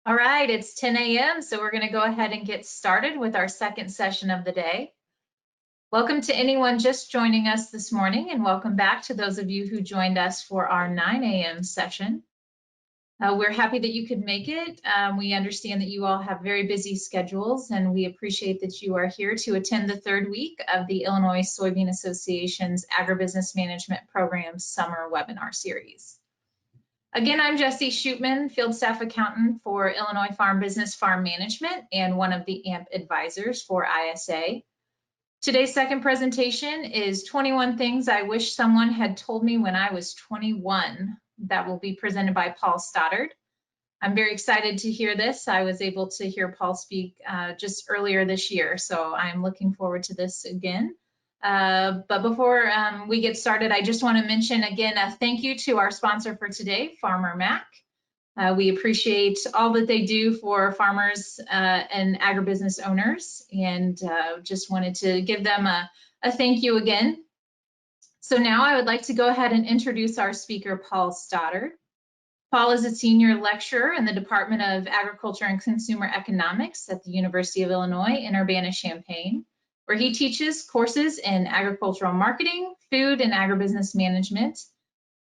All right, it's 10 a.m., so we're going to go ahead and get started with our second session of the day. Welcome to anyone just joining us this morning, and welcome back to those of you who joined us for our 9 a.m. session. We're happy that you could make it. We understand that you all have very busy schedules, and we appreciate that you are here to attend the third week of the Illinois Soybean Association's Agribusiness Management Program Summer Webinar Series. Again, I'm Jessie Shootman, Field Staff Accountant for Illinois Farm Business Farm Management and one of the AMP advisors for ISA. Today's second presentation is 21 Things I Wish Someone Had Told Me When I Was 21. That will be presented by Paul Stoddard. I'm very excited to hear this. I was able to hear Paul speak just earlier this year, so I'm looking forward to this again. But before we get started, I just want to mention again a thank you to our sponsor for today, Farmer Mac. We appreciate all that they do for farmers and agribusiness owners, and just wanted to give them a thank you again. So now I would like to go ahead and introduce our speaker, Paul Stoddard. Paul is a senior lecturer in the Department of Agriculture and Consumer Economics at the University of Illinois in Urbana-Champaign, where he teaches courses in agricultural marketing, food and agribusiness management,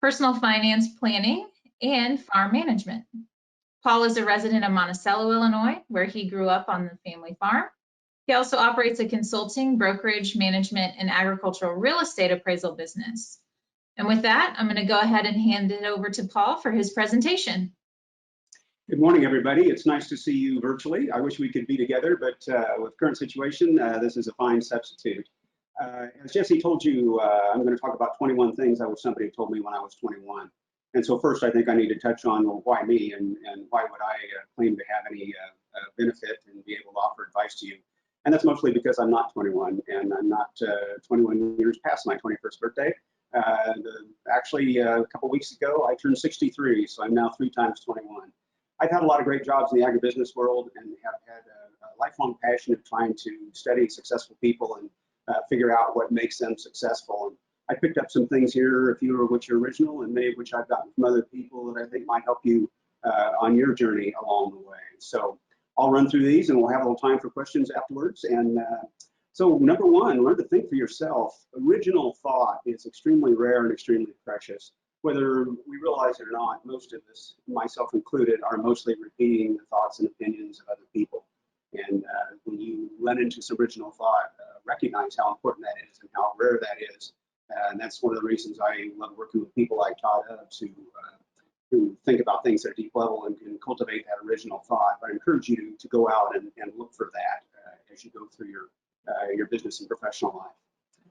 personal finance planning, and farm management. Paul is a resident of Monticello, Illinois, where he grew up on the family farm. He also operates a consulting, brokerage, management, and agricultural real estate appraisal business. And with that, I'm going to go ahead and hand it over to Paul for his presentation. Good morning, everybody. It's nice to see you virtually. I wish we could be together, but with current situation, this is a fine substitute. As Jessie told you, I'm going to talk about 21 things I wish somebody told me when I was 21. And so first, I think I need to touch on, well, why me and why would I claim to have any benefit and be able to offer advice to you. And that's mostly because I'm not 21, and I'm not 21 years past my 21st birthday. Actually, a couple weeks ago, I turned 63, so I'm now 3 times 21. I've had a lot of great jobs in the agribusiness world and have had a lifelong passion of trying to study successful people and figure out what makes them successful. And I picked up some things here, a few of which are original and many of which I've gotten from other people that I think might help you on your journey along the way. So I'll run through these and we'll have a little time for questions afterwards. And so number one, learn to think for yourself. Original thought is extremely rare and extremely precious. Whether we realize it or not, most of us, myself included, are mostly repeating the thoughts and opinions of other people. And when you run into some original thought, recognize how important that is and how rare that is. And that's one of the reasons I love working with people like Todd Hubbs who think about things at a deep level and can cultivate that original thought. But I encourage you to go out and look for that as you go through your business and professional life.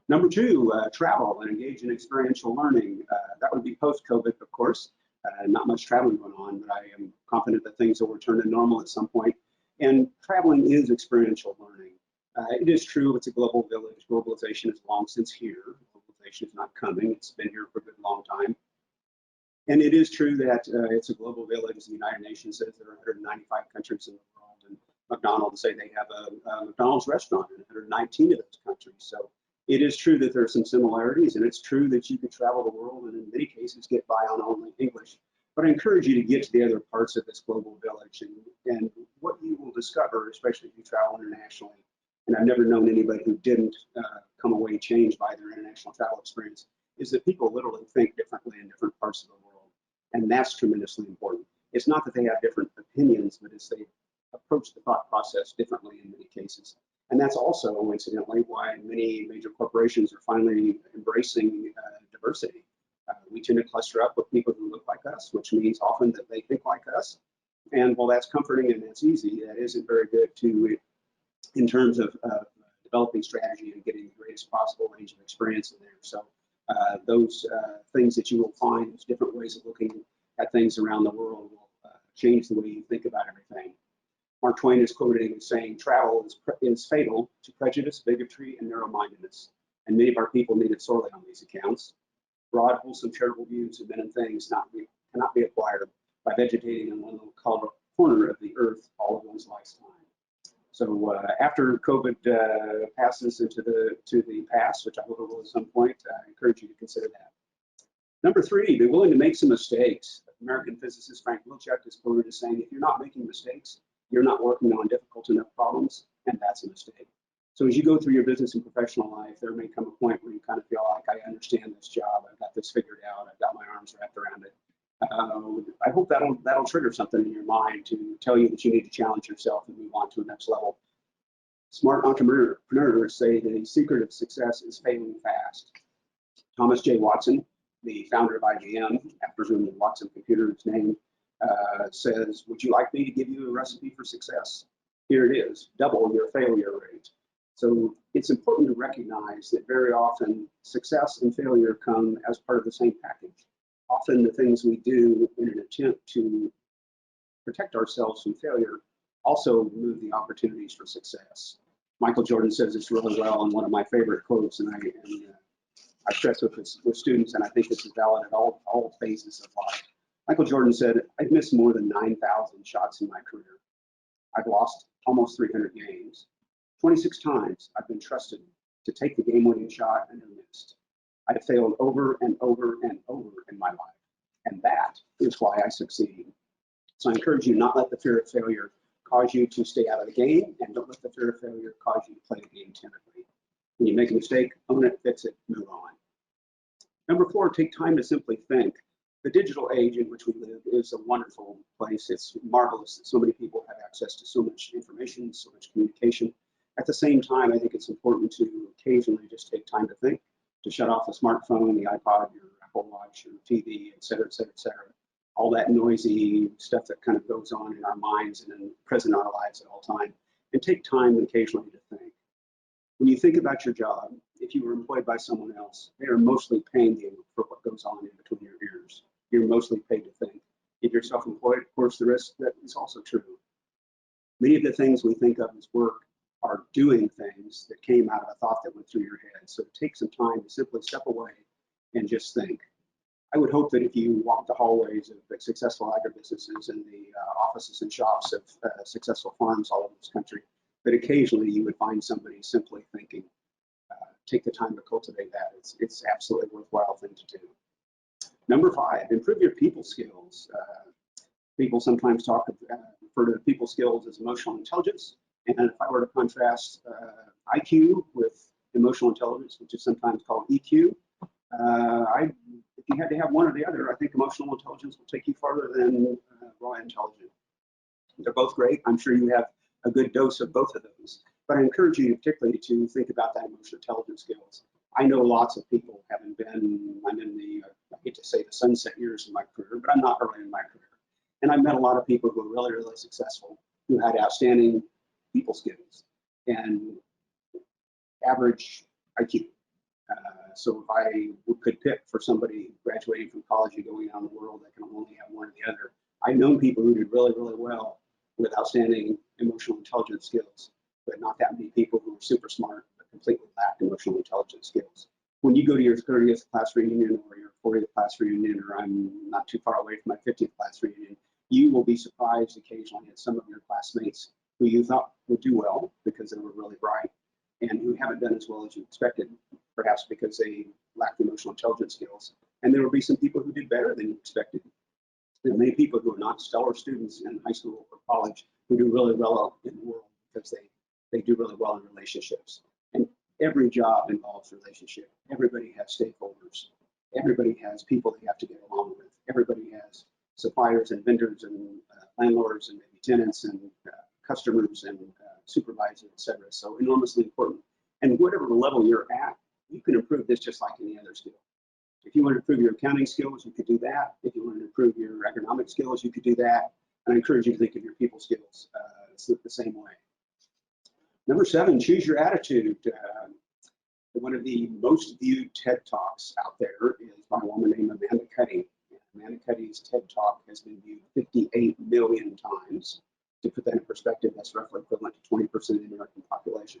Number two, travel and engage in experiential learning. That would be post-COVID, of course. Not much traveling going on, but I am confident that things will return to normal at some point. And traveling is experiential learning. It is true it's a global village. Globalization is long since here. Globalization is not coming. It's been here for a good long time. And it is true that it's a global village. The United Nations says there are 195 countries in the world, and McDonald's say they have a McDonald's restaurant in 119 of those countries. So it is true that there are some similarities, and it's true that you could travel the world and in many cases get by on only English. But I encourage you to get to the other parts of this global village, and what you will discover, especially if you travel internationally, and I've never known anybody who didn't come away changed by their international travel experience, is that people literally think differently in different parts of the world. And that's tremendously important. It's not that they have different opinions, but it's they approach the thought process differently in many cases. And that's also, incidentally, why many major corporations are finally embracing diversity. We tend to cluster up with people who look like us, which means often that they think like us. And while that's comforting and that's easy, that isn't very good in terms of developing strategy and getting the greatest possible range of experience in there. So those things that you will find, those different ways of looking at things around the world will change the way you think about everything. Mark Twain is quoted as saying, travel is fatal to prejudice, bigotry, and narrow-mindedness. And many of our people need it sorely on these accounts. Broad, wholesome, charitable views of men and things cannot be acquired by vegetating in one little corner of the earth all of one's lifetime. So after COVID passes into the past, which I hope it will at some point, I encourage you to consider that. Number three, be willing to make some mistakes. American physicist Frank Wilczek is quoted as saying, if you're not making mistakes, you're not working on difficult enough problems, and that's a mistake. So as you go through your business and professional life, there may come a point where you kind of feel like, I understand this job, I've got this figured out, I've got my arms wrapped around it. I hope that'll trigger something in your mind to tell you that you need to challenge yourself and move on to the next level. Smart entrepreneurs say the secret of success is failing fast. Thomas J. Watson, the founder of IBM, I presume the Watson computer is named, says, would you like me to give you a recipe for success? Here it is, double your failure rate. So it's important to recognize that very often success and failure come as part of the same package. Often the things we do in an attempt to protect ourselves from failure also move the opportunities for success. Michael Jordan says this really well in one of my favorite quotes, and I stress with students, and I think this is valid at all phases of life. Michael Jordan said, I've missed more than 9,000 shots in my career. I've lost almost 300 games. 26 times I've been trusted to take the game-winning shot and have missed. I've failed over and over and over in my life, and that is why I succeed. So I encourage you not let the fear of failure cause you to stay out of the game, and don't let the fear of failure cause you to play the game timidly. When you make a mistake, own it, fix it, move on. Number 4, take time to simply think. The digital age in which we live is a wonderful place. It's marvelous that so many people have access to so much information, so much communication. At the same time, I think it's important to occasionally just take time to think, to shut off the smartphone, the iPod, your Apple Watch, your TV, et cetera, et cetera, et cetera. All that noisy stuff that kind of goes on in our minds and present in our lives at all time, and take time occasionally to think. When you think about your job, if you were employed by someone else, they are mostly paying you for what goes on in between your ears. You're mostly paid to think. If you're self-employed, of course, the rest that is also true. Many of the things we think of as work are doing things that came out of a thought that went through your head. So take some time to simply step away and just think. I would hope that if you walk the hallways of successful agribusinesses and the offices and shops of successful farms all over this country, that occasionally you would find somebody simply thinking. Take the time to cultivate that. It's absolutely a worthwhile thing to do. Number 5, improve your people skills. People sometimes refer to people skills as emotional intelligence. And if I were to contrast IQ with emotional intelligence, which is sometimes called EQ, if you had to have one or the other, I think emotional intelligence will take you farther than raw intelligence. They're both great. I'm sure you have a good dose of both of those. But I encourage you particularly to think about that emotional intelligence skills. I know lots of people, I'm in the, I hate to say the sunset years of my career, but I'm not early in my career. And I've met a lot of people who are really, really successful, who had outstanding people skills and average IQ. So if I could pick for somebody graduating from college and going out in the world that can only have one or the other, I've known people who did really, really well with outstanding emotional intelligence skills, but not that many people who were super smart but completely lacked emotional intelligence skills. When you go to your 30th class reunion or your 40th class reunion, or I'm not too far away from my 50th class reunion, you will be surprised occasionally at some of your classmates who you thought would do well because they were really bright and who haven't done as well as you expected, perhaps because they lacked emotional intelligence skills. And there will be some people who did better than you expected. There are many people who are not stellar students in high school or college who do really well in the world because they do really well in relationships. And every job involves relationship. Everybody has stakeholders. Everybody has people they have to get along with. Everybody has suppliers and vendors and landlords and maybe tenants and customers and supervisors, et cetera. So enormously important. And whatever level you're at, you can improve this just like any other skill. If you want to improve your accounting skills, you could do that. If you want to improve your economic skills, you could do that. And I encourage you to think of your people skills the same way. Number 7, choose your attitude. One of the most viewed TED Talks out there is by a woman named Amanda Cuddy. Amanda Cuddy's TED Talk has been viewed 58 million times. To put that in perspective, that's roughly equivalent to 20% of the American population.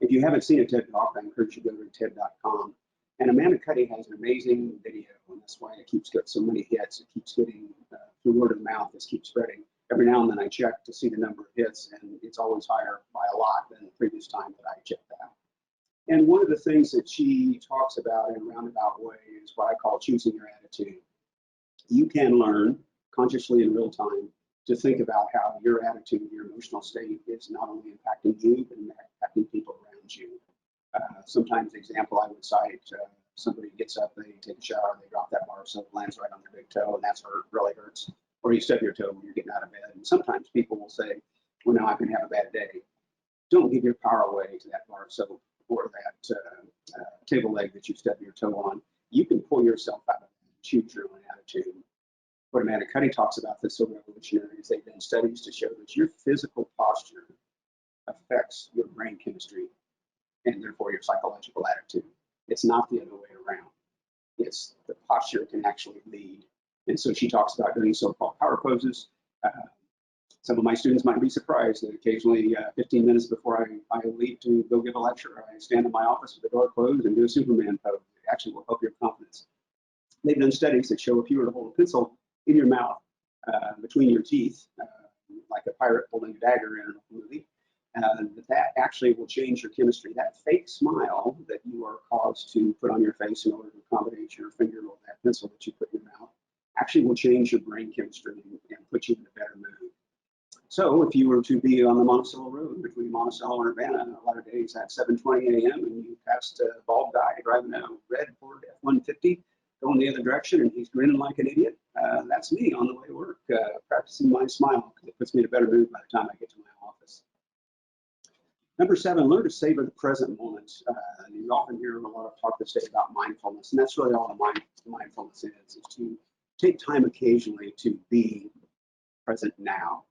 If you haven't seen a TED Talk, I encourage you to go to TED.com. And Amanda Cuddy has an amazing video, and that's why it keeps getting so many hits. It keeps getting, through word of mouth, it keeps spreading. Every now and then I check to see the number of hits, and it's always higher by a lot than the previous time that I checked that. And one of the things that she talks about in a roundabout way is what I call choosing your attitude. You can learn consciously in real time to think about how your attitude, your emotional state is not only impacting you, but impacting people around you. Sometimes the example I would cite, somebody gets up, they take a shower, they drop that bar of soap, lands right on their big toe, and that's really hurts. Or you stub your toe when you're getting out of bed. And sometimes people will say, well, now I'm going to have a bad day. Don't give your power away to that bar of soap or that table leg that you stub your toe on. You can pull yourself out of it and choose your own attitude. What Amanda Cuddy talks about that's so revolutionary is they've done studies to show that your physical posture affects your brain chemistry and therefore your psychological attitude. It's not the other way around. It's the posture can actually lead. And so she talks about doing so-called power poses. Some of my students might be surprised that occasionally 15 minutes before I leave to go give a lecture, I stand in my office with the door closed and do a Superman pose. It actually will help your confidence. They've done studies that show if you were to hold a pencil in your mouth between your teeth, like a pirate holding a dagger in a movie, that actually will change your chemistry. That fake smile that you are caused to put on your face in order to accommodate your finger or that pencil that you put in your mouth actually will change your brain chemistry and put you in a better mood. So if you were to be on the Monticello Road between Monticello and Urbana, a lot of days at 7:20 a.m. and you passed a bald guy driving a red Ford F-150 going the other direction and he's grinning like an idiot, that's me on the way to work, practicing my smile because it puts me in a better mood by the time I get to my office. Number 7, learn to savor the present moment. You often hear a lot of talk this day about mindfulness, and that's really all mindfulness is to take time occasionally to be present now.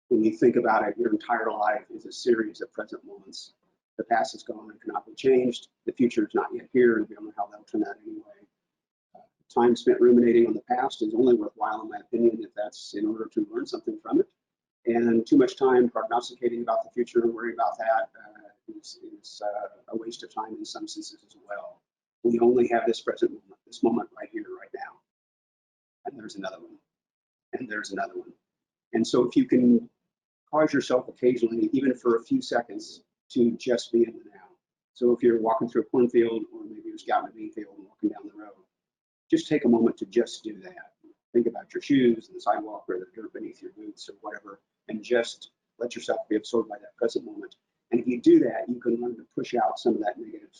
When you think about it, your entire life is a series of present moments. The past is gone and cannot be changed. The future is not yet here, and we don't know how that'll turn out anyway. Time spent ruminating on the past is only worthwhile, in my opinion, if that's in order to learn something from it. And too much time prognosticating about the future and worrying about that is a waste of time in some senses as well. We only have this present moment, this moment right here, right now. And there's another one. And there's another one. And so if you can cause yourself occasionally, even for a few seconds, to just be in the now. So if you're walking through a cornfield or maybe you're scouting a bean field and walking down the road, just take a moment to just do that. Think about your shoes and the sidewalk or the dirt beneath your boots or whatever, and just let yourself be absorbed by that present moment. And if you do that, you can learn to push out some of that negative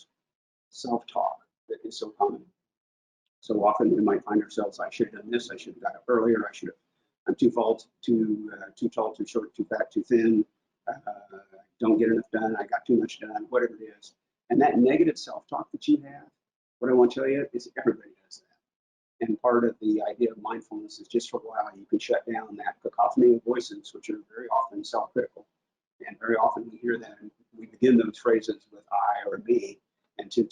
self-talk that is so common. So often we might find ourselves, I should have done this, I should have got up earlier, I'm too tall, too short, too fat, too thin, don't get enough done, I got too much done, whatever it is. And that negative self-talk that you have, what I want to tell you is everybody does that. And part of the idea of mindfulness is just for a while, you can shut down that cacophony of voices, which are very often self-critical. And very often we hear that and we begin those phrases with I or me, and to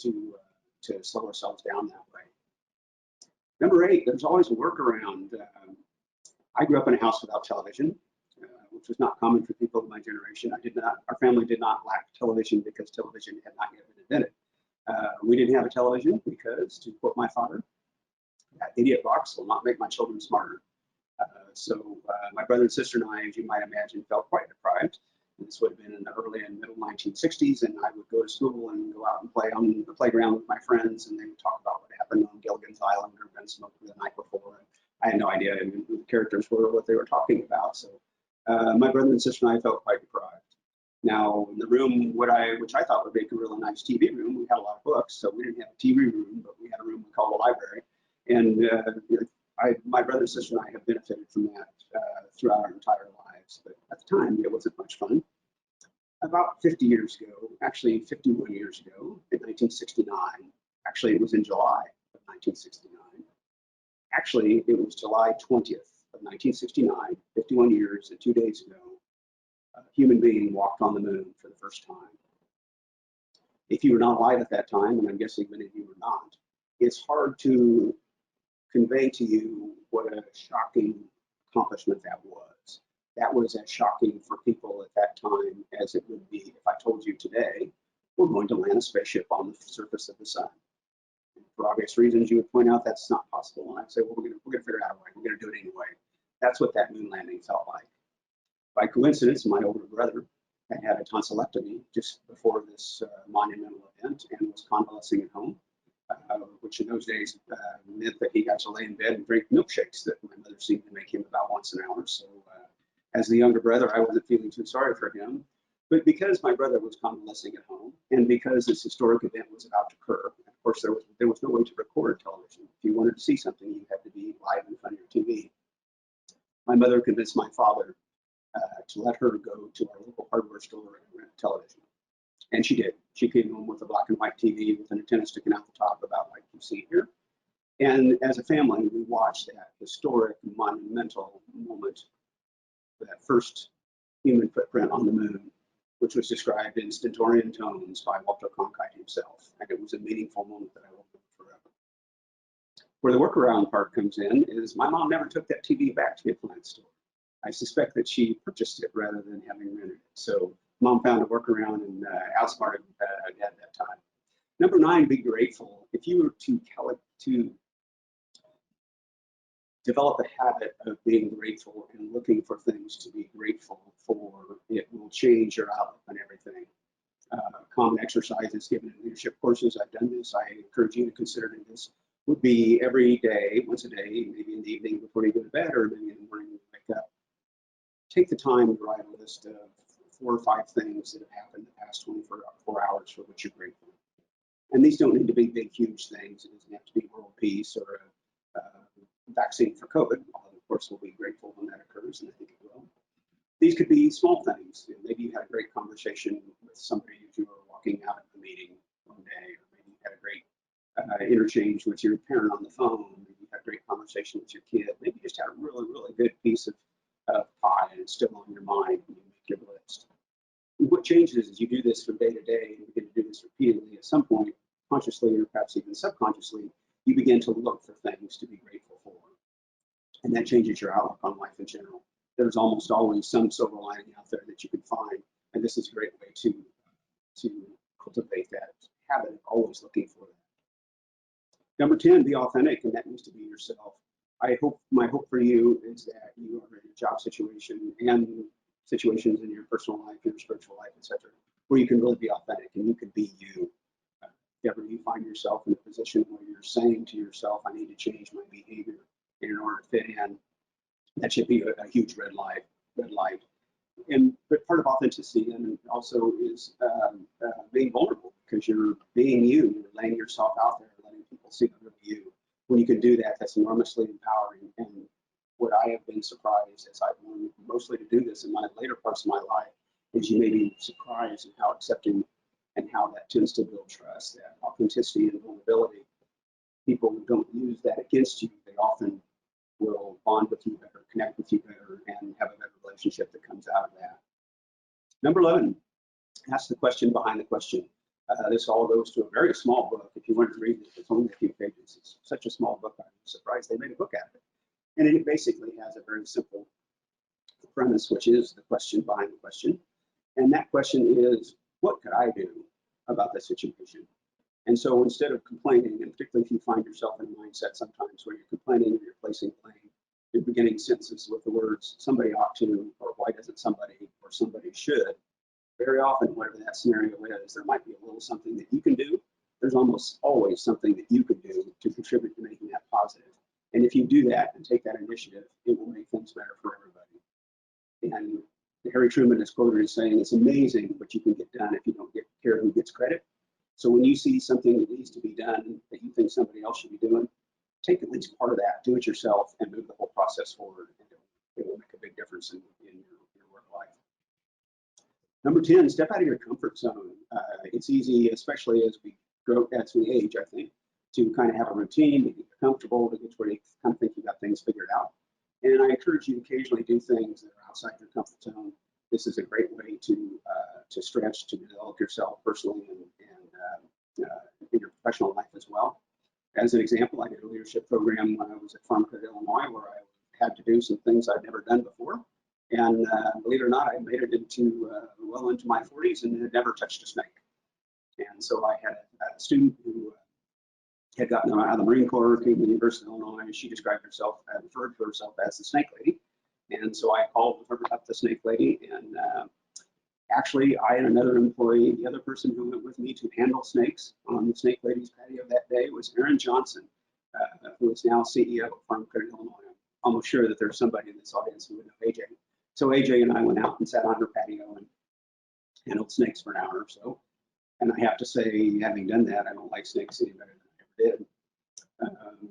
slow ourselves down that way. Number 8, there's always a workaround. I grew up in a house without television, which was not common for people of my generation. Our family did not lack television because television had not yet been invented. We didn't have a television because, to quote my father, that idiot box will not make my children smarter. So my brother and sister and I, as you might imagine, felt quite deprived. This would have been in the early and middle 1960s, and I would go to school and go out and play on the playground with my friends, and they would talk about what happened on Gilligan's Island or Gunsmoke the night before. And I had no idea who the characters were or what they were talking about. So my brother and sister and I felt quite deprived. Now, in the room, which I thought would make a really nice TV room, we had a lot of books, so we didn't have a TV room, but we had a room we called a library. And my brother and sister and I have benefited from that throughout our entire lives. But at the time, it wasn't much fun. About 50 years ago, actually 51 years ago, in 1969, actually it was in July of 1969. Actually, it was July 20th of 1969, 51 years and 2 days ago, a human being walked on the moon for the first time. If you were not alive at that time, and I'm guessing many of you were not, it's hard to convey to you what a shocking accomplishment that was. That was as shocking for people at that time as it would be if I told you today, we're going to land a spaceship on the surface of the sun. And for obvious reasons, you would point out that's not possible. And I'd say, well, we're going to figure out a way. We're going to do it anyway. That's what that moon landing felt like. By coincidence, my older brother had a tonsillectomy just before this monumental event and was convalescing at home. which in those days meant that he got to lay in bed and drink milkshakes that my mother seemed to make him about once an hour. So as the younger brother, I wasn't feeling too sorry for him. But because my brother was convalescing at home, and because this historic event was about to occur, of course, there was no way to record television. If you wanted to see something, you had to be live in front of your TV. My mother convinced my father to let her go to our local hardware store and rent a television. And she did. She came home with a black and white TV with an antenna sticking out the top, about like you see here. And as a family, we watched that historic, monumental moment, that first human footprint on the moon, which was described in stentorian tones by Walter Cronkite himself. And it was a meaningful moment that I will remember forever. Where the workaround part comes in is my mom never took that TV back to the appliance store. I suspect that she purchased it rather than having rented it. So mom found a workaround and outsmarted dad at that time. Number 9, be grateful. If you were to develop a habit of being grateful and looking for things to be grateful for, it will change your outlook on everything. Common exercises given in leadership courses, I've done this, I encourage you to consider doing this, would be every day, once a day, maybe in the evening before you go to bed, or maybe in the morning when you wake up. Take the time to write a list of 4 or 5 things that have happened in the past 24 hours for which you're grateful. And these don't need to be big, huge things. It doesn't have to be world peace or a vaccine for COVID, although of course we'll be grateful when that occurs, and I think it will. These could be small things. Maybe you had a great conversation with somebody as you were walking out of the meeting one day, or maybe you had a great interchange with your parent on the phone, maybe you had a great conversation with your kid, maybe you just had a really, really good piece of pie and it's still on your mind when you make your list. And what changes is you do this from day to day, and you begin to do this repeatedly. At some point, consciously or perhaps even subconsciously, you begin to look for things to be grateful for. And that changes your outlook on life in general. There's almost always some silver lining out there that you can find, and this is a great way to cultivate that habit of always looking for that. Number 10, be authentic, and that means to be yourself. My hope for you is that you are in a job situation and situations in your personal life, your spiritual life, etc., where you can really be authentic and you can be you. If ever you find yourself in a position where you're saying to yourself, I need to change my behavior in order to fit in, that should be a huge red light. But part of authenticity and also is being vulnerable, because you're being you, you're laying yourself out there, letting people see the real you. When you can do that, that's enormously empowering. And what I have been surprised as I've learned mostly to do this in my later parts of my life is you may be surprised at how accepting and how that tends to build trust, that authenticity and vulnerability. People don't use that against you. They often will bond with you better, connect with you better, and have a better relationship that comes out of that. Number 11, ask the question behind the question. This all goes to a very small book. If you want to read it, it's only a few pages. It's such a small book, I'm surprised they made a book out of it. And it basically has a very simple premise, which is the question behind the question. And that question is, what could I do about this situation? And so instead of complaining, and particularly if you find yourself in a mindset sometimes where you're complaining or you're placing blame, you're beginning sentences with the words, somebody ought to, or why doesn't somebody, or somebody should. Very often, whatever that scenario is, there might be a little something that you can do. There's almost always something that you can do to contribute to making that positive. And if you do that and take that initiative, it will make things better for everybody. And Harry Truman is quoted as saying, it's amazing what you can get done if you don't care who gets credit. So when you see something that needs to be done that you think somebody else should be doing, take at least part of that, do it yourself, and move the whole process forward. And it will make a big difference in your work life. Number 10, step out of your comfort zone. It's easy, especially as we grow, as we age, I think, to kind of have a routine, to get comfortable, to get to where you kind of think you got things figured out. And I encourage you to occasionally do things that are outside your comfort zone. This is a great way to stretch, to develop yourself personally and in your professional life as well. As an example, I did a leadership program when I was at Farm Credit, Illinois, where I had to do some things I'd never done before. And believe it or not, I made it into well into my 40s and had never touched a snake. And so I had a student who had gotten out of the Marine Corps, came to the University of Illinois, and she described herself, referred to herself as the snake lady. And so I called her up the snake lady and Actually, I and another employee, the other person who went with me to handle snakes on the Snake Ladies patio that day was Erin Johnson, who is now CEO of Farm Credit Illinois. I'm almost sure that there's somebody in this audience who would know AJ. So AJ and I went out and sat on her patio and handled snakes for an hour or so. And I have to say, having done that, I don't like snakes any better than I ever did.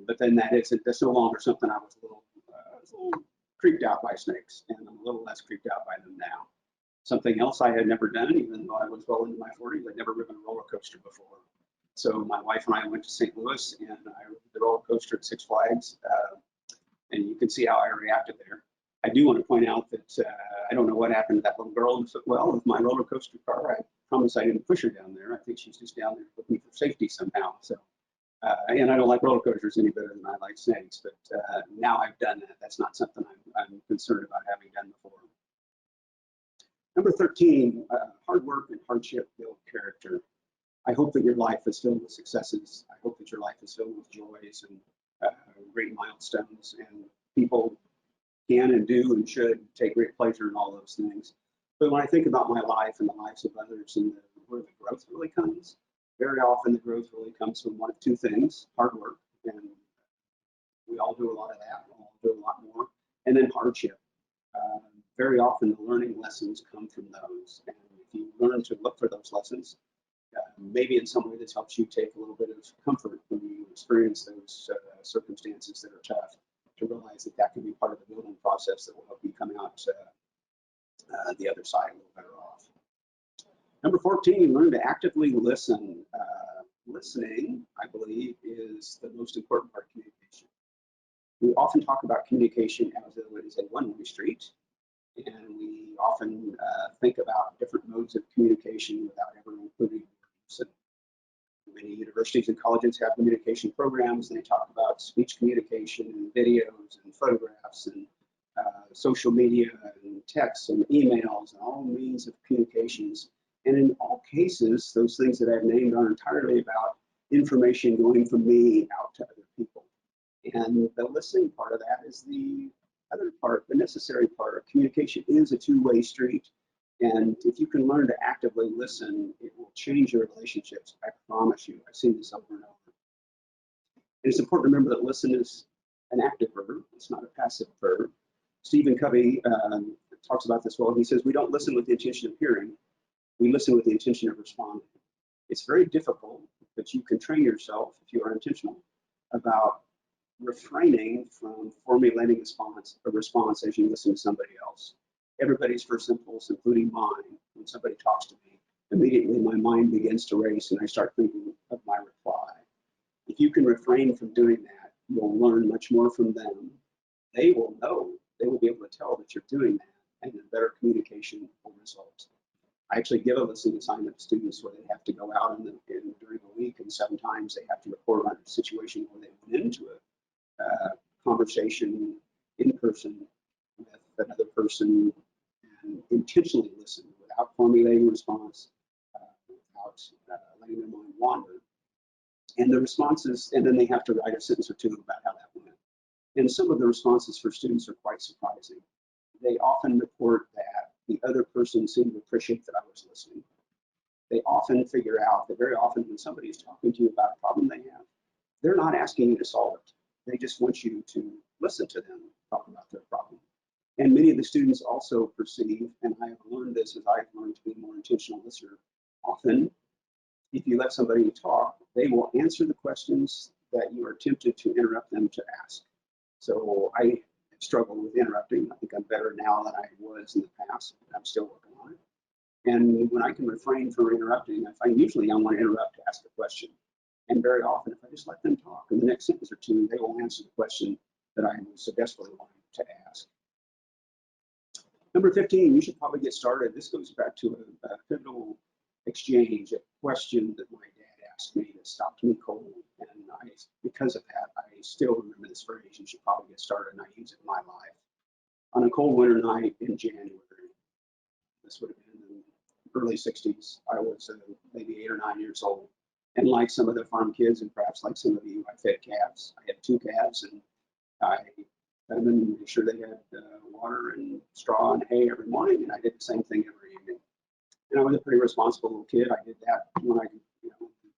But then that's no longer something I was a little creeped out by snakes, and I'm a little less creeped out by them now. Something else I had never done, even though I was well into my 40s, I'd never ridden a roller coaster before. So my wife and I went to St. Louis, and I rode the roller coaster at Six Flags, and you can see how I reacted there. I do want to point out that I don't know what happened to that little girl. Well, with my roller coaster car, I promise I didn't push her down there. I think she's just down there looking for safety somehow. So, and I don't like roller coasters any better than I like snakes, but now I've done that. That's not something I'm concerned about having done before. Number 13, hard work and hardship build character. I hope that your life is filled with successes. I hope that your life is filled with joys and great milestones, and people can and do and should take great pleasure in all those things. But when I think about my life and the lives of others and where the growth really comes, very often the growth really comes from one of two things: hard work, and we all do a lot of that, we all do a lot more, and then hardship. Very often the learning lessons come from those, and if you learn to look for those lessons, maybe in some way this helps you take a little bit of comfort when you experience those circumstances that are tough, to realize that that can be part of the building process that will help you come out the other side a little better off. Number 14, learn to actively listen. Listening, I believe, is the most important part of communication. We often talk about communication as though it is a one-way street, and we often think about different modes of communication without ever including words. Many universities and colleges have communication programs, and they talk about speech communication and videos and photographs and social media and texts and emails and all means of communications. And in all cases, those things that I've named are entirely about information going from me out to other people. And the listening part of that is the other part, the necessary part. Communication is a two-way street, and if you can learn to actively listen, it will change your relationships. I promise you. I've seen this over and over. And it's important to remember that listen is an active verb. It's not a passive verb. Stephen Covey talks about this well. He says, we don't listen with the intention of hearing. We listen with the intention of responding. It's very difficult, but you can train yourself, if you are intentional, about refraining from formulating a response as you listen to somebody else. Everybody's first impulse, including mine, when somebody talks to me, immediately my mind begins to race and I start thinking of my reply. If you can refrain from doing that, you'll learn much more from them. They will know, they will be able to tell that you're doing that, and then better communication will result. I actually give a listening assignment to students where they have to go out during a week, and 7 times they have to report on a situation where they went into a conversation in person with another person and intentionally listen without formulating a response, without letting their mind wander. And the responses, and then they have to write a sentence or two about how that went. And some of the responses for students are quite surprising. They often report that the other person seemed to appreciate that I was listening. They often figure out that very often when somebody is talking to you about a problem they have, they're not asking you to solve it. They just want you to listen to them talk about their problem. And many of the students also perceive, and I have learned this as I've learned to be a more intentional listener, often if you let somebody talk, they will answer the questions that you are tempted to interrupt them to ask. So I struggle with interrupting. I think I'm better now than I was in the past, but I'm still working on it. And when I can refrain from interrupting, I find usually I want to interrupt to ask a question. And very often, if I just let them talk, in the next sentence or two, they will answer the question that I was so desperately wanting to ask. Number 15, you should probably get started. This goes back to a pivotal exchange, a question that my dad asked me that stopped me cold. And because of that, I still remember this phrase, you should probably get started, and I use it in my life. On a cold winter night in January, this would have been in the early 60s, I was maybe 8 or 9 years old. And like some of the farm kids, and perhaps like some of you, I fed calves. I had 2 calves, and I fed them and made sure they had water and straw and hay every morning, and I did the same thing every evening. And I was a pretty responsible little kid. I did that when I,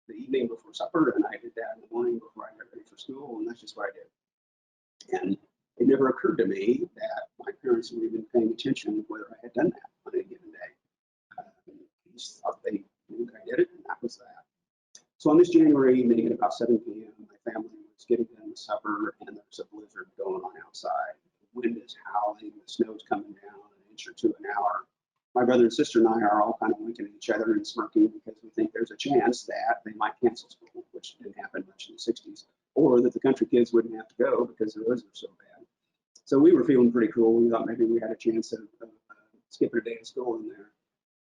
the evening before supper, and I did that in the morning before I got ready for school, and that's just what I did. And it never occurred to me that my parents were even paying attention whether I had done that on a given day. I just thought they knew that I did it, and that was that. So on this January evening at about 7 p.m., my family was getting done with supper, and there's a blizzard going on outside. The wind is howling, the snow's coming down an inch or two an hour. My brother and sister and I are all kind of winking at each other and smirking because we think there's a chance that they might cancel school, which didn't happen much in the 60s, or that the country kids wouldn't have to go because the roads were so bad. So we were feeling pretty cool. We thought maybe we had a chance of skipping a day of school in there.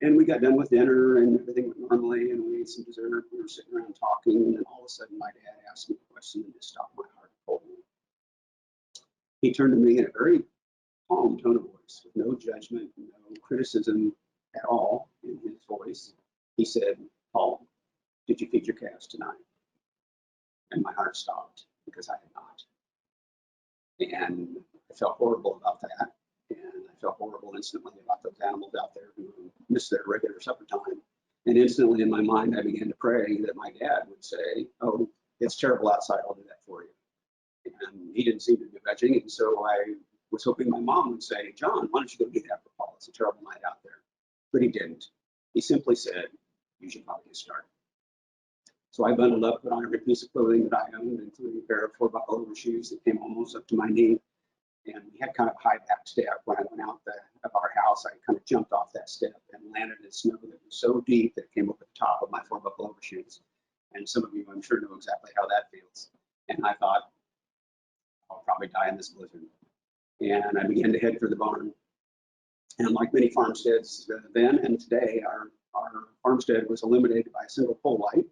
And we got done with dinner and everything went normally, and we ate some dessert. We were sitting around talking, and then all of a sudden my dad asked me a question and just stopped my heart cold. He turned to me in a very calm tone of voice, with no judgment, no criticism at all in his voice. He said, "Paul, did you feed your calves tonight?" And my heart stopped because I had not. And I felt horrible about that. And I felt horrible instantly about those animals out there who missed their regular supper time. And instantly in my mind, I began to pray that my dad would say, "Oh, it's terrible outside, I'll do that for you." And he didn't seem to be budging. And so I was hoping my mom would say, "John, why don't you go do that for Paul? It's a terrible night out there." But he didn't. He simply said, "You should probably get started." So I bundled up, put on every piece of clothing that I owned, including a pair of 4-buckle overshoes that came almost up to my knee. And we had kind of a high back step. When I went out of our house, I kind of jumped off that step and landed in snow that was so deep that it came up at the top of my 4-buckle overshoes. And some of you, I'm sure, know exactly how that feels. And I thought, I'll probably die in this blizzard. And I began to head for the barn. And like many farmsteads then and today, our farmstead was illuminated by a single pole light,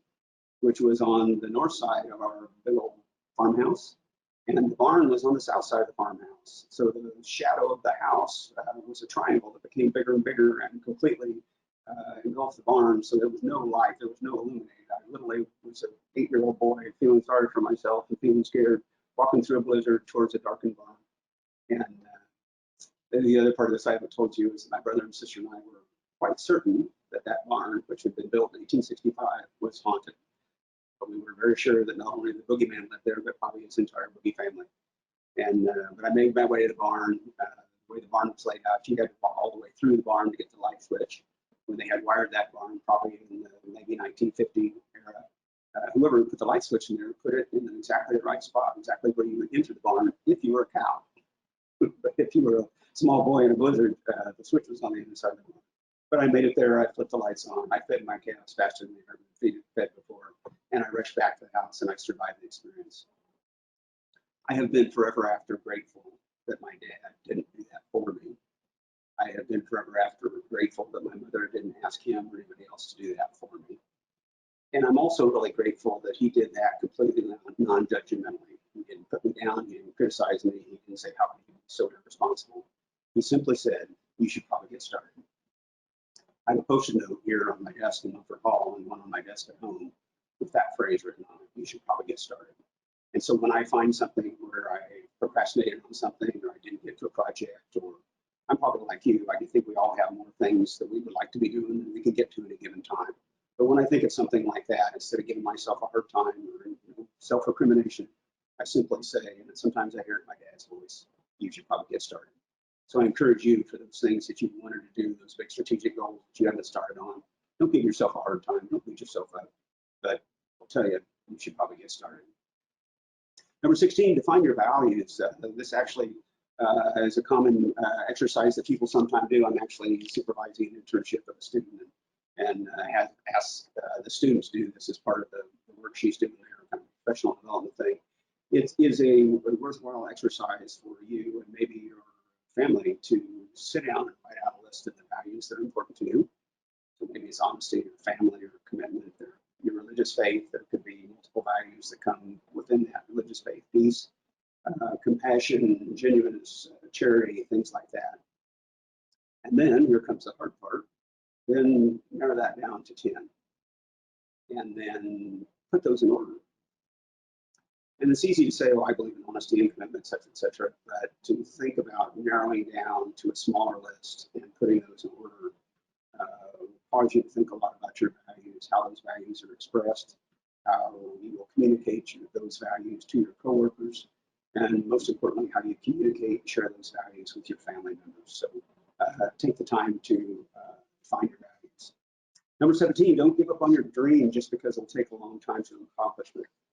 which was on the north side of our big old farmhouse. And the barn was on the south side of the farmhouse. So the shadow of the house was a triangle that became bigger and bigger and completely engulfed the barn. So there was no light, there was no illuminated. I literally was an 8-year-old boy feeling sorry for myself and feeling scared, walking through a blizzard towards a darkened barn. And then the other part of this I haven't told you is that my brother and sister and I were quite certain that that barn, which had been built in 1865, was haunted. But we were very sure that not only the boogeyman lived there, but probably his entire boogie family. And but I made my way to the barn. The way the barn was laid out, you had to walk all the way through the barn to get the light switch. When they had wired that barn, probably in the maybe 1950 era, whoever put the light switch in there put it in exactly the right spot, exactly where you would enter the barn if you were a cow. But if you were a small boy in a blizzard, the switch was on the inside of the barn. But I made it there. I flipped the lights on. I fed my calves faster than they ever been fed before. And I rushed back to the house and I survived the experience. I have been forever after grateful that my dad didn't do that for me. I have been forever after grateful that my mother didn't ask him or anybody else to do that for me. And I'm also really grateful that he did that completely non-judgmentally. He didn't put me down, he didn't criticize me, he didn't say, "How can you be so irresponsible?" He simply said, "You should probably get started." I have a post-it note here on my desk in Milford Hall and one on my desk at home with that phrase written on it: "You should probably get started." And so when I find something where I procrastinated on something, or I didn't get to a project, or I'm probably like you, I think we all have more things that we would like to be doing than we can get to at a given time. But when I think of something like that, instead of giving myself a hard time or self-recrimination, I simply say, and sometimes I hear it in my dad's voice, "You should probably get started." So I encourage you, for those things that you wanted to do, those big strategic goals that you haven't started on, don't give yourself a hard time, don't beat yourself up. But I'll tell you, you should probably get started. Number 16, define your values. This actually is a common exercise that people sometimes do. I'm actually supervising an internship of a student and have asked the students do this as part of the work she's doing there, kind of professional development thing. It is a worthwhile exercise for you and maybe your family to sit down and write out a list of the values that are important to you. So maybe it's honesty, or family, or commitment, or your religious faith. There could be multiple values that come within that religious faith: peace, compassion, genuineness, charity, things like that. And then here comes the hard part. Then narrow that down to 10, and then put those in order. And it's easy to say, "Oh, I believe in honesty and commitment, et cetera," but to think about narrowing down to a smaller list and putting those in order. cause you to think a lot about your values, how those values are expressed, how you will communicate those values to your coworkers, and most importantly, how you communicate and share those values with your family members. So take the time to find your values. Number 17, don't give up on your dream just because it'll take a long time to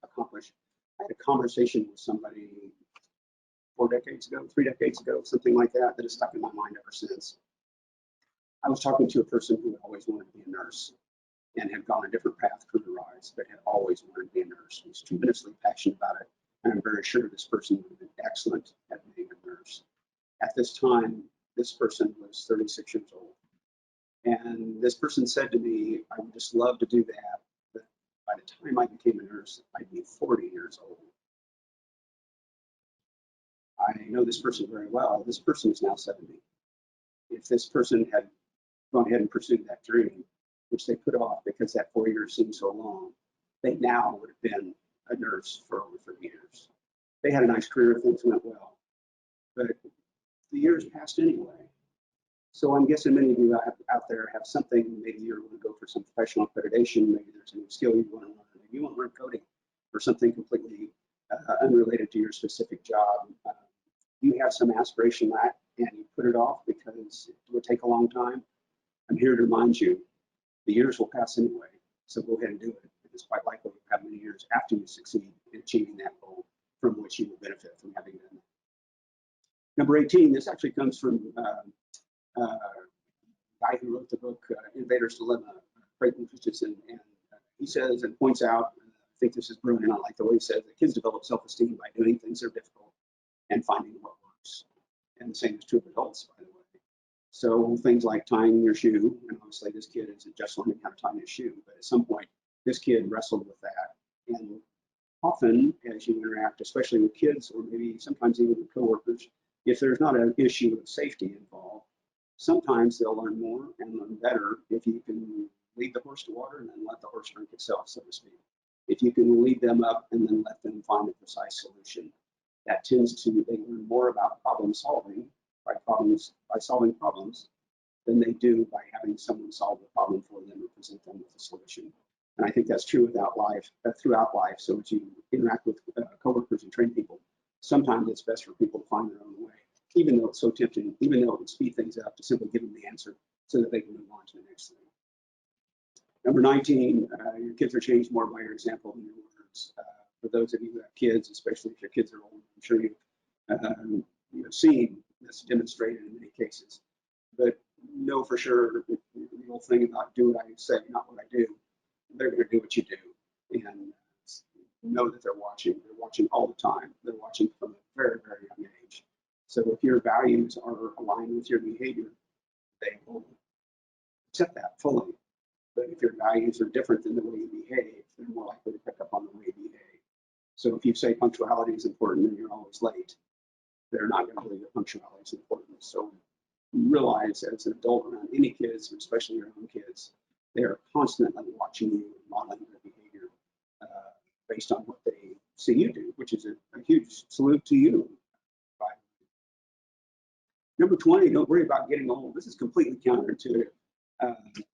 accomplish. I had a conversation with somebody 3 decades ago, something like that, that has stuck in my mind ever since. I was talking to a person who always wanted to be a nurse and had gone a different path career-wise, but had always wanted to be a nurse. He was tremendously passionate about it, and I'm very sure this person would have been excellent at being a nurse. At this time, this person was 36 years old. And this person said to me, I would just love to do that, but by the time I became a nurse, I'd be 40 years old. I know this person very well. This person is now 70. If this person had gone ahead and pursued that dream, which they put off because that 4 years seemed so long, they now would have been a nurse for over 30 years. They had a nice career, things went well, but the years passed anyway. So I'm guessing many of you out there have something, maybe you want to go for some professional accreditation, maybe there's a new skill you want to learn, maybe you want to learn coding or something completely unrelated to your specific job. You have some aspiration that, and you put it off because it would take a long time. I'm here to remind you, the years will pass anyway, so go ahead and do it. It's quite likely you'll have many years after you succeed in achieving that goal from which you will benefit from having done that. Number 18, this actually comes from a guy who wrote the book Invader's Dilemma, Creighton Christensen, and he says and points out, I think this is brilliant, I like the way he says that kids develop self-esteem by doing things that are difficult and finding what works. And the same is true of adults, by the way. So things like tying your shoe, and obviously this kid isn't just learning how to tie his shoe, but at some point this kid wrestled with that. And often as you interact, especially with kids or maybe sometimes even with coworkers, if there's not an issue of safety involved, sometimes they'll learn more and learn better if you can lead the horse to water and then let the horse drink itself, so to speak. If you can lead them up and then let them find a precise solution, that tends to, they learn more about problem solving by solving problems than they do by having someone solve the problem for them and present them with a solution. And I think that's true throughout life. So as you interact with coworkers and train people, sometimes it's best for people to find their own way, even though it's so tempting, even though it would speed things up to simply give them the answer so that they can move on to the next thing. Number 19, your kids are changed more by your example than your words. For those of you who have kids, especially if your kids are old, I'm sure you've seen this demonstrated in many cases. But know for sure the whole thing about do what I say, not what I do. They're going to do what you do, and know that they're watching. They're watching all the time. They're watching from a very, very young age. So if your values are aligned with your behavior, they will accept that fully. But if your values are different than the way you behave, they're more likely to pick up on the way you behave. So if you say punctuality is important and you're always late, they're not going to believe that punctuality is important. So realize as an adult around any kids, especially your own kids, they are constantly watching you and modeling their behavior based on what they see you do, which is a huge salute to you. Number 20, don't worry about getting old. This is completely counterintuitive.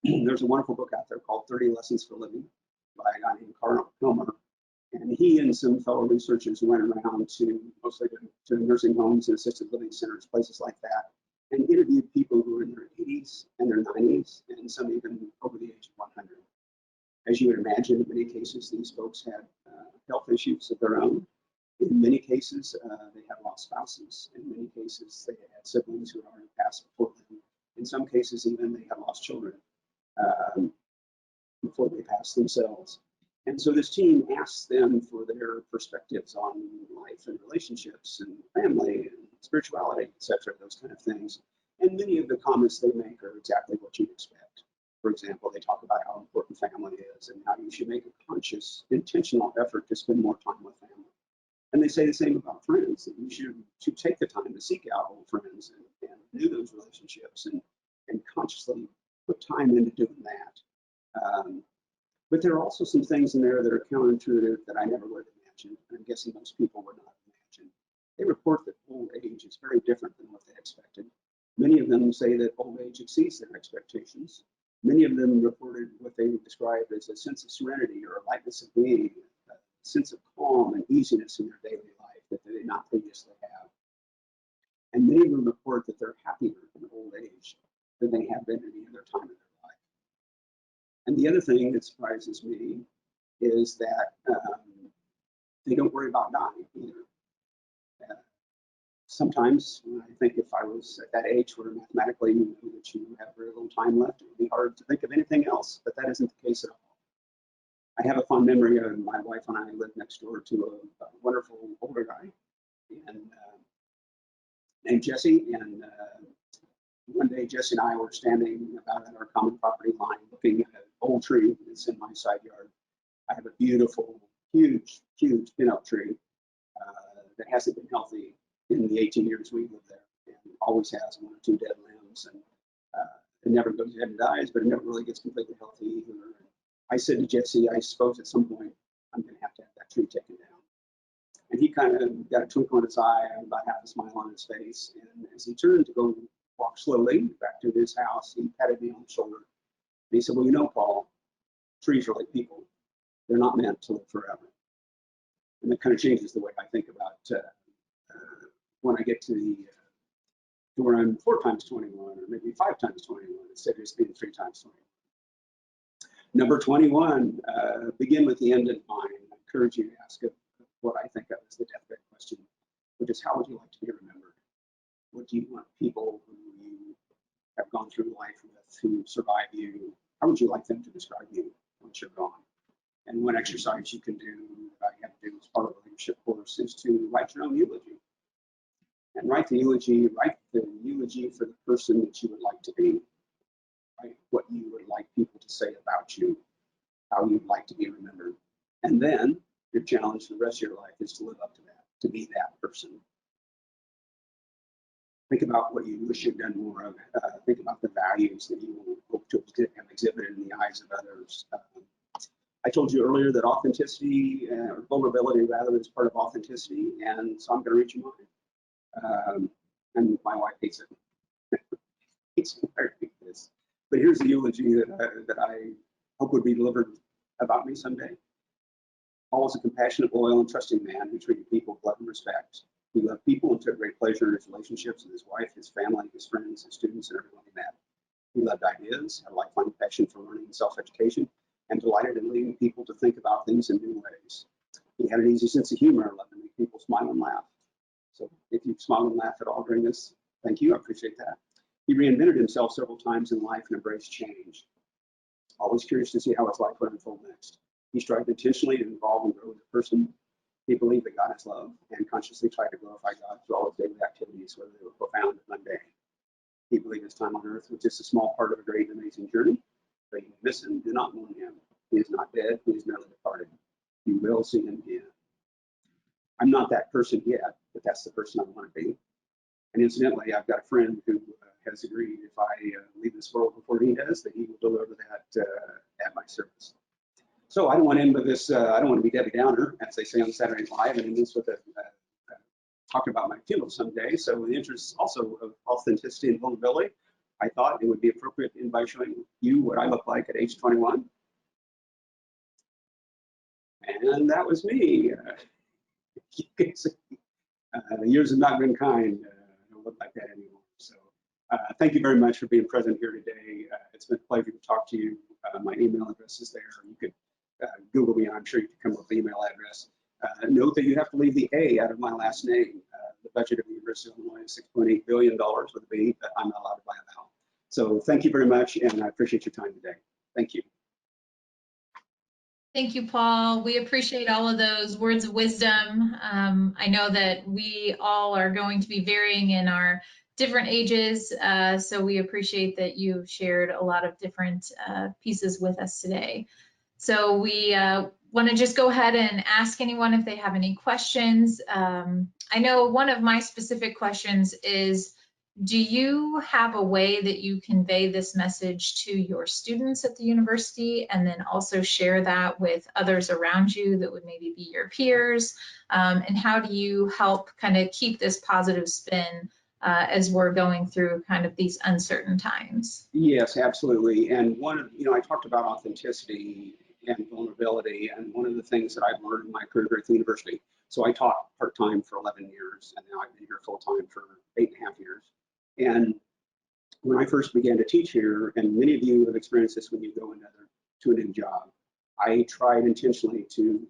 There's a wonderful book out there called 30 Lessons for Living by a guy named Carl Kilmer. And he and some fellow researchers went around to mostly to nursing homes and assisted living centers, places like that, and interviewed people who were in their 80s and their 90s, and some even over the age of 100. As you would imagine, in many cases, these folks had health issues of their own. In many cases, they had lost spouses. In many cases, they had siblings who had already passed before them. In some cases, even they had lost children before they passed themselves. And so this team asks them for their perspectives on life and relationships and family and spirituality, et cetera, those kind of things. And many of the comments they make are exactly what you'd expect. For example, they talk about how important family is and how you should make a conscious, intentional effort to spend more time with family. And they say the same about friends, that you should take the time to seek out old friends and renew those relationships and consciously put time into doing that. But there are also some things in there that are counterintuitive that I never would have imagined, and I'm guessing most people would not have imagined. They report that old age is very different than what they expected. Many of them say that old age exceeds their expectations. Many of them reported what they would describe as a sense of serenity or a lightness of being, a sense of calm and easiness in their daily life that they did not previously have. And many of them report that they're happier in old age than they have been any other time in their life. And the other thing that surprises me is that they don't worry about dying either. Sometimes I think if I was at that age where mathematically you know that you have very little time left, it would be hard to think of anything else, but that isn't the case at all. I have a fond memory of my wife and I lived next door to a wonderful older guy and named Jesse, and one day Jesse and I were standing about at our common property line looking at an old tree that's in my side yard. I have a beautiful, huge pin-up tree that hasn't been healthy in the 18 years we lived there, and always has one or two dead limbs, and it never goes ahead and dies, but it never really gets completely healthy either. And I said to Jesse, I suppose at some point I'm going to have that tree taken down. And he kind of got a twinkle in his eye and about half a smile on his face. And as he turned to go walk slowly back to his house, he patted me on the shoulder. And he said, well, you know, Paul, trees are like people. They're not meant to live forever. And that kind of changes the way I think about when I get to where I'm 4 times 21 or maybe 5 times 21 instead of just being 3 times 21. Number 21, begin with the end in mind. I encourage you to ask what I think of as the deathbed question, which is how would you like to be remembered? What do you want people who you have gone through life with, who survive you, how would you like them to describe you once you're gone? And one exercise you can do, that I have to do as part of a leadership course, is to write your own eulogy. And write the eulogy for the person that you would like to be. Write what you would like people to say about you, how you'd like to be remembered. And then your challenge for the rest of your life is to live up to that, to be that person. Think about what you wish you'd done more of. Think about the values that you hope to have exhibited in the eyes of others. I told you earlier that authenticity, or vulnerability rather, is part of authenticity, and so I'm going to read you mine. And my wife hates it. Hates when I read this. But here's the eulogy that I hope would be delivered about me someday. Paul was a compassionate, loyal, and trusting man who treated people with love and respect. He loved people and took great pleasure in his relationships with his wife, his family, his friends, his students, and everyone he met. He loved ideas, had a lifelong passion for learning and self-education, and delighted in leading people to think about things in new ways. He had an easy sense of humor and loved to make people smile and laugh. So if you smile and laugh at all during this, thank you, I appreciate that. He reinvented himself several times in life and embraced change. Always curious to see how his life would unfold next. He strived intentionally to evolve and grow as a person. He believed that God is love and consciously tried to glorify God through all his daily activities, whether they were profound or mundane. He believed his time on earth was just a small part of a great and amazing journey, but you miss him, do not mourn him. He is not dead, he is merely departed. You will see him again. I'm not that person yet, but that's the person I want to be. And incidentally, I've got a friend who has agreed if I leave this world before he does, that he will deliver that at my service. So I don't want to end with this, I don't want to be Debbie Downer, as they say on Saturday Night Live, and end this with talking about my funeral someday. So in the interest also of authenticity and vulnerability, I thought it would be appropriate to end by showing you what I look like at age 21. And that was me. You can see, the years have not been kind. I don't look like that anymore. So thank you very much for being present here today. It's been a pleasure to talk to you. My email address is there. You could Google me, and I'm sure you can come up with the email address. Note that you have to leave the A out of my last name. The budget of the University of Illinois is $6.8 billion with a B, but I'm not allowed to buy a vowel. So thank you very much, and I appreciate your time today. Thank you. Thank you, Paul. We appreciate all of those words of wisdom. I know that we all are going to be varying in our different ages, so we appreciate that you've shared a lot of different pieces with us today. So we want to just go ahead and ask anyone if they have any questions. I know one of my specific questions is, do you have a way that you convey this message to your students at the university and then also share that with others around you that would maybe be your peers? And how do you help kind of keep this positive spin as we're going through kind of these uncertain times. Yes, absolutely. And one of, I talked about authenticity and vulnerability, and one of the things that I've learned in my career at the university. So I taught part-time for 11 years, and now I've been here full-time for 8.5 years. And when I first began to teach here, and many of you have experienced this when you go to a new job, I tried intentionally to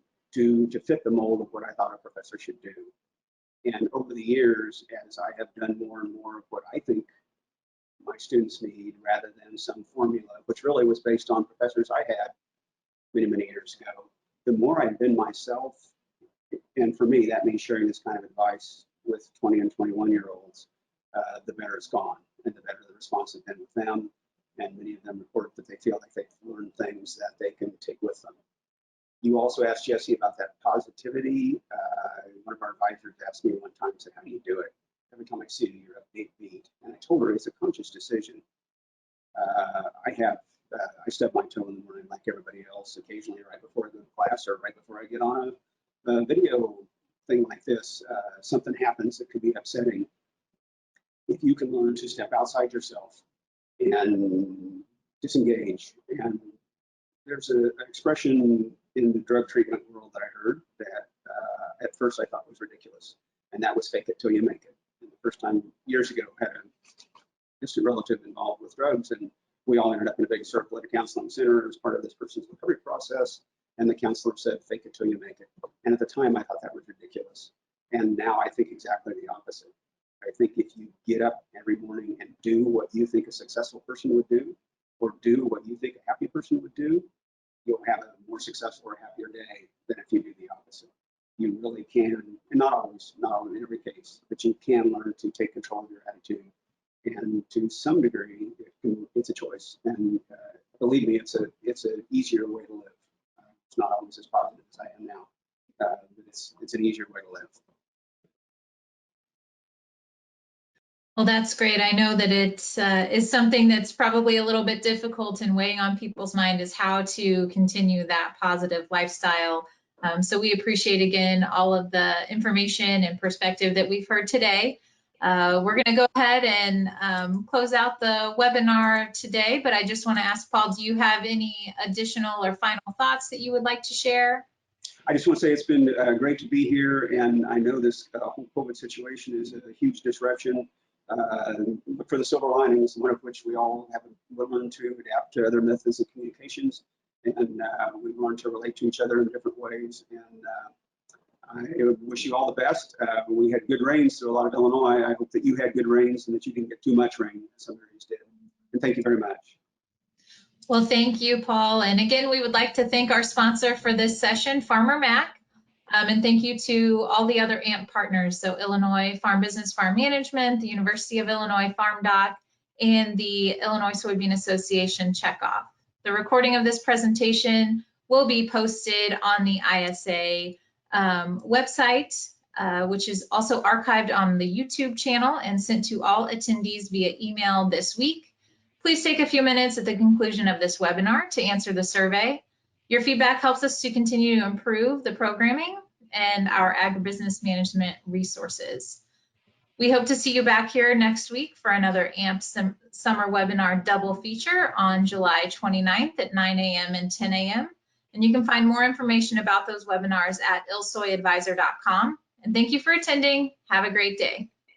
fit the mold of what I thought a professor should do. And over the years, as I have done more and more of what I think my students need rather than some formula, which really was based on professors I had many, many years ago, the more I've been myself, and for me, that means sharing this kind of advice with 20 and 21-year-olds, the better it's gone and the better the response has been with them. And many of them report that they feel like they've learned things that they can take with them. You also asked Jesse about that positivity. One of our advisors asked me one time, said, how do you do it? Every time I see you, you're upbeat. And I told her it's a conscious decision. I stub my toe in the morning like everybody else, occasionally right before I go to class or right before I get on a video thing like this. Something happens that could be upsetting. If you can learn to step outside yourself and disengage, and there's an expression in the drug treatment world that I heard that at first I thought was ridiculous, and that was fake it till you make it. And the first time years ago, I had a distant relative involved with drugs, and we all ended up in a big circle at a counseling center as part of this person's recovery process, and the counselor said, fake it till you make it. And at the time, I thought that was ridiculous. And now I think exactly the opposite. I think if you get up every morning and do what you think a successful person would do, or do what you think a happy person would do, you'll have a more successful or happier day than if you do the opposite. You really can, and not always in every case, but you can learn to take control of your attitude. And to some degree, it's a choice. And believe me, it's an easier way to live. It's not always as positive as I am now, but it's an easier way to live. Well, that's great. I know that it is something that's probably a little bit difficult and weighing on people's mind is how to continue that positive lifestyle. So we appreciate, again, all of the information and perspective that we've heard today. We're going to go ahead and close out the webinar today, but I just want to ask Paul, do you have any additional or final thoughts that you would like to share? I just want to say it's been great to be here, and I know this whole COVID situation is a huge disruption. But for the silver linings, one of which we all have learned to adapt to other methods of communications, and we've learned to relate to each other in different ways. And I wish you all the best. We had good rains through a lot of Illinois. I hope that you had good rains and that you didn't get too much rain, as some areas did. And thank you very much. Well, thank you, Paul. And again, we would like to thank our sponsor for this session, Farmer Mac. And thank you to all the other AMP partners, so Illinois Farm Business Farm Management, the University of Illinois Farm Doc, and the Illinois Soybean Association Checkoff. The recording of this presentation will be posted on the ISA website, which is also archived on the YouTube channel and sent to all attendees via email this week. Please take a few minutes at the conclusion of this webinar to answer the survey. Your feedback helps us to continue to improve the programming and our agribusiness management resources. We hope to see you back here next week for another AMP summer webinar double feature on July 29th at 9 a.m. and 10 a.m. And you can find more information about those webinars at illsoyadvisor.com. And thank you for attending. Have a great day.